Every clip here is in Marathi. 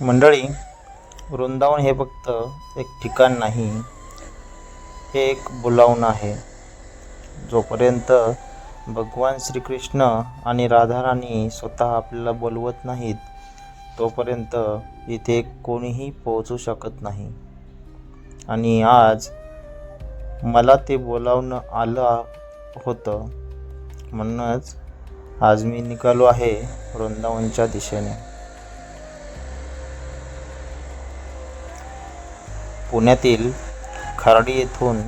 मंडळी, वृंदावन हे फक्त एक ठिकाण नाही, हे एक बोलावणं आहे. जोपर्यंत भगवान श्रीकृष्ण आणि राधाराणी स्वतः आपल्याला बोलवत नाहीत, तोपर्यंत इथे कोणीही पोहोचू शकत नाही. आणि आज मला ते बोलावणं आलं होतं, म्हणूनच आज मी निघालो आहे वृंदावनच्या दिशेने. पुण्यातील खार्डी येथून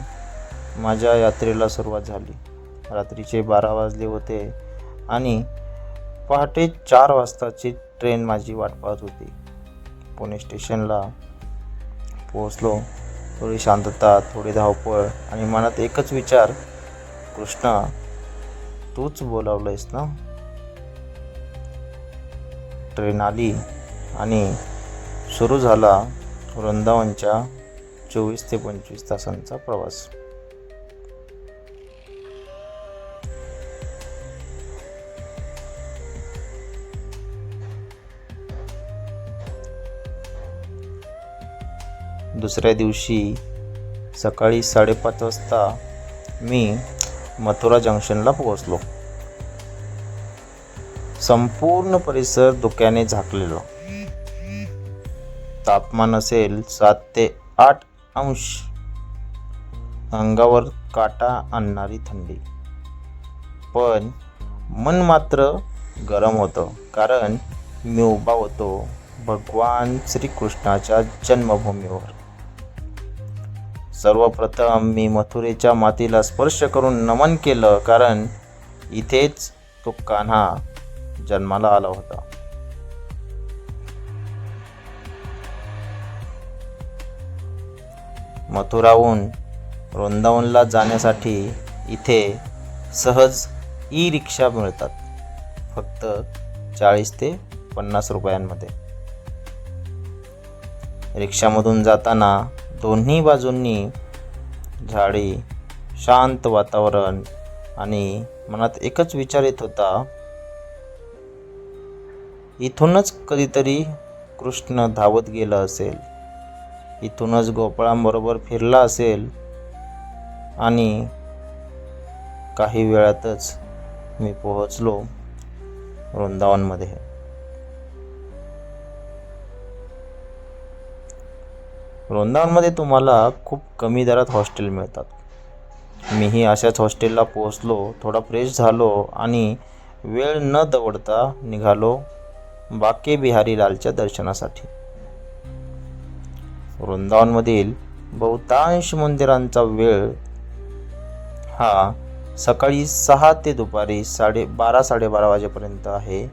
माझ्या यात्रेला सुरुवात झाली. रात्रीचे 12 वाजले होते आणि पहाटे 4 वाजताची ट्रेन माझी वाट पाहत होती. पुणे स्टेशनला पोहोचलो. थोडी शांतता, थोडी धावपळ आणि मनात एकच विचार, कृष्णा, तूच बोलावलंयस ना? ट्रेन आली आणि सुरू झाला वृंदावनच्या 24 ते 25 तासांचा प्रवास. दुसऱ्या दिवशी सकाळी 5:30 वाजता मी मथुरा जंक्शनला पोहोचलो. संपूर्ण परिसर धुक्याने झाकलेला. तापमान असेल 7 ते 8 अंश. अंगावर काटा आणणारी थंडी. पण मन मात्र गरम होतं, कारण मी उभा होतो भगवान श्रीकृष्णाच्या जन्मभूमीवर. सर्वप्रथम मी मथुरेच्या मातीला स्पर्श करून नमन केलं, कारण इथेच तो कान्हा जन्माला आला होता. मथुराहून वृंदावनला जाण्यासाठी इथे सहज ई-रिक्षा मिळतात, फक्त 40 ते 50 रुपयांमध्ये. रिक्षामधून जाताना दोन्ही बाजूंनी झाडी, शांत वातावरण आणि मनात एकच विचार येत होता, इथूनच कधीतरी कृष्ण धावत गेला असेल, इथूनच गोपाळांबरोबर फिरला असेल आणि काही वेळातच मी पोहोचलो वृंदावनमध्ये. वृंदावनमध्ये तुम्हाला खूप कमी दरात हॉस्टेल मिळतात. मीही अशाच हॉस्टेलला पोहोचलो. थोडा फ्रेश झालो आणि वेळ न दवडता निघालो बाके बिहारी लालच्या दर्शनासाठी. वृंदावनमधील बहुतांश मंदिरांचा वेळ हा सकाळी 6 ते दुपारी 12-12:30 वाजेपर्यंत आहे.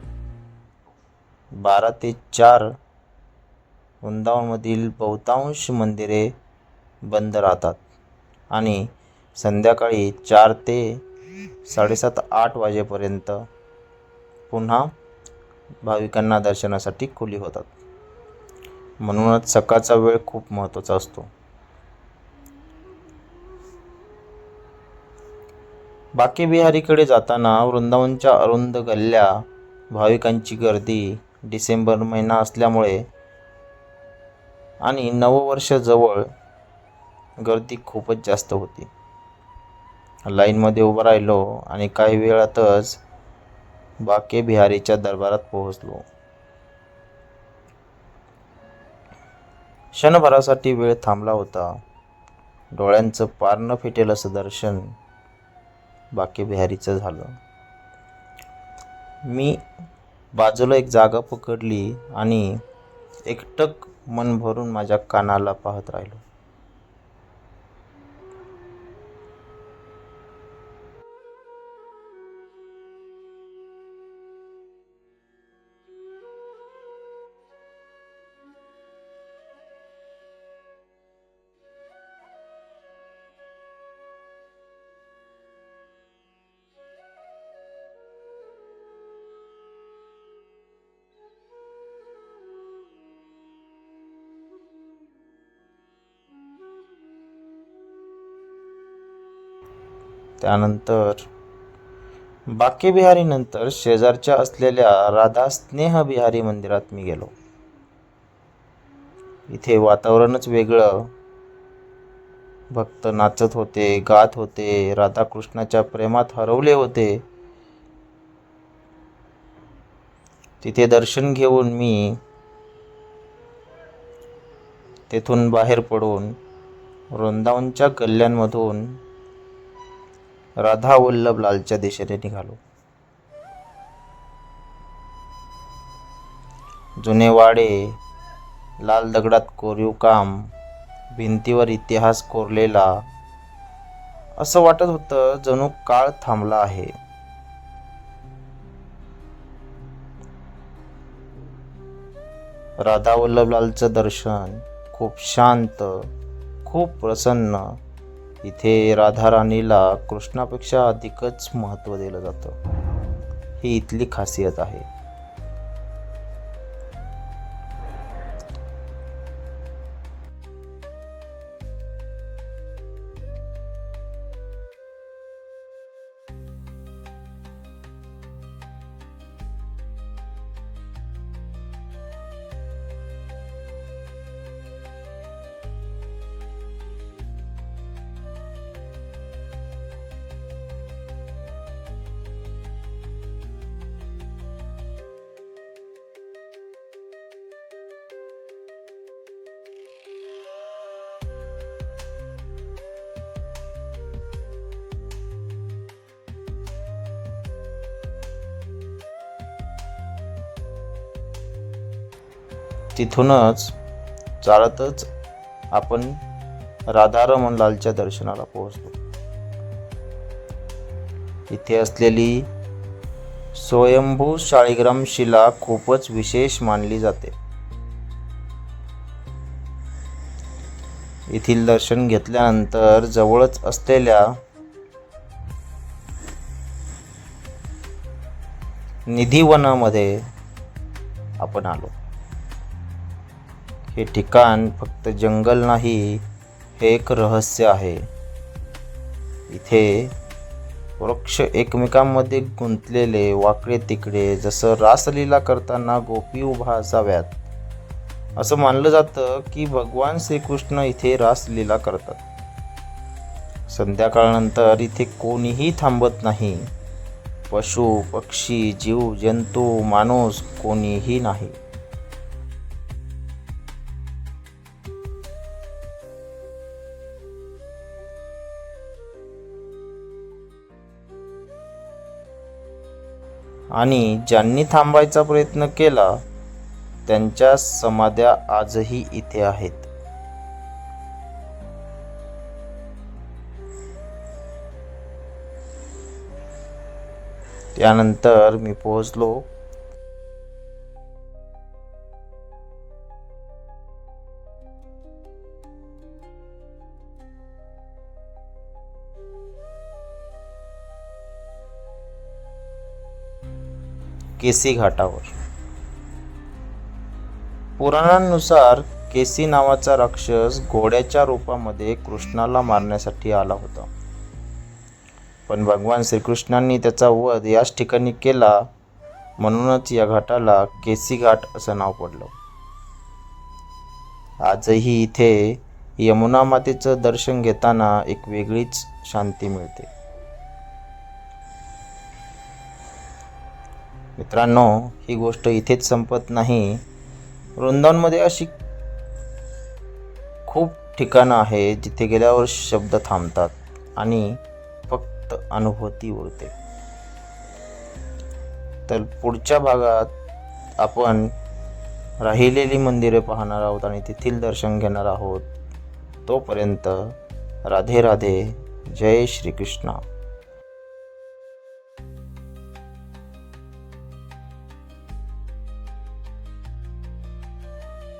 12 ते 4 वृंदावनमधील बहुतांश मंदिरे बंद राहतात आणि संध्याकाळी 4 ते 7:30-8 वाजेपर्यंत पुन्हा भाविकांना दर्शनासाठी खुली होतात. म्हणूनच सकाळचा वेळ खूप महत्त्वाचा असतो. बाके बिहारीकडे जाताना वृंदावनच्या अरुंद गल्ल्या, भाविकांची गर्दी, डिसेंबर महिना असल्यामुळे आणि नववर्ष जवळ गर्दी खूपच जास्त होती. लाईनमध्ये उभं राहिलो आणि काही वेळातच बाके बिहारीच्या दरबारात पोहोचलो. क्षणभरासाठी वेळ थांबला होता. डोळ्यांचं पार न फिटेल असं दर्शन बाके बिहारीचं झालं. मी बाजूला एक जागा पकडली आणि एकटक मन भरून माझ्या कानाला पाहत राहिलो. त्यानंतर बाके बिहारीनंतर शेजारच्या असलेल्या राधा स्नेह बिहारी मंदिरात मी गेलो. इथे वातावरणच वेगळं. भक्त नाचत होते, गात होते, राधाकृष्णाच्या प्रेमात हरवले होते. तिथे दर्शन घेऊन मी तेथून बाहेर पडून वृंदावनच्या गल्ल्यांमधून राधा वल्लभ लालच्या दिशेने निघालो. जुने वाडे, लाल दगडात कोरीव काम, भिंतीवर इतिहास कोरलेला, असं वाटत होतं जणू काळ थांबला आहे. राधा वल्लभलालचं दर्शन खूप शांत, खूप प्रसन्न. इथे राधाराणीला कृष्णापेक्षा अधिकच महत्त्व दिलं जातं. ही इथली खासियत आहे. तिथूनच चालतच आपण राधारमण लालच्या दर्शनाला पोहोचलो. इथे असलेली स्वयंभू शाळीग्राम शिला खूपच विशेष मानली जाते. येथील दर्शन घेतल्यानंतर जवळच असलेल्या निधिवनामध्ये आपण आलो. हे ठिकाण फक्त जंगल नाही, हे एक रहस्य आहे. इथे वृक्ष एकमेकांमध्ये गुंतलेले वाकडे तिकडे, जसं रासलीला करताना गोपी उभा असाव्यात. असं मानलं जातं की भगवान श्रीकृष्ण इथे रासलीला करतात. संध्याकाळनंतर इथे कोणीही थांबत नाही. पशु, पक्षी, जीव जंतू, माणूस कोणीही नाही. आणि ज्यांनी थांबायचा प्रयत्न केला त्यांच्या समाध्या आजही इथे आहेत. त्यानंतर मी पोहोचलो केसी घाटावर. पुराणांनुसार केसी नावाचा राक्षस घोड्याच्या रूपामध्ये कृष्णाला मारण्यासाठी आला होता. पण भगवान श्रीकृष्णांनी त्याचा वध याच ठिकाणी केला, म्हणूनच या घाटाला केसी घाट असं नाव पडलं. आजही इथे यमुना मातेचं दर्शन घेताना एक वेगळीच शांती मिळते. मित्रांनो, ही गोष्ट इथेच संपत नाही. वृंदावनमध्ये अशी खूप ठिकाणं आहेत जिथे गेल्यावर शब्द थांबतात आणि फक्त अनुभूती उरते. तर पुढच्या भागात आपण राहिलेली मंदिरे पाहणार आहोत आणि तेथील दर्शन घेणार आहोत. तोपर्यंत राधे राधे. जय श्रीकृष्ण.